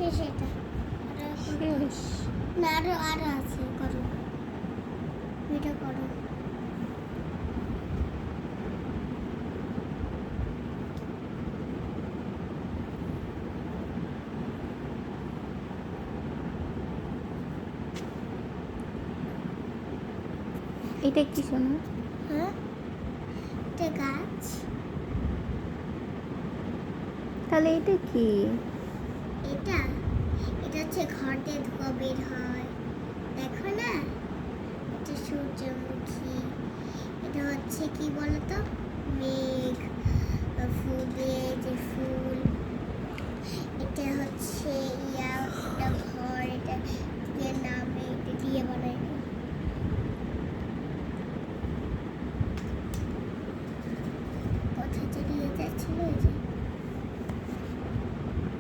শেষ এটা। শেষ। না আরো আছে, করো ভিডিও করো। এটা কি শোনো? হ্যাঁ, এটা গাছ। তাহলে এটা কি? এটা এটা হচ্ছে ঘর দিয়ে ধোঁয়া বের হয়, দেখো না? এটা সূর্যমুখী। এটা হচ্ছে কি বলতো, মেঘ। ফুল দিয়ে যে ফুল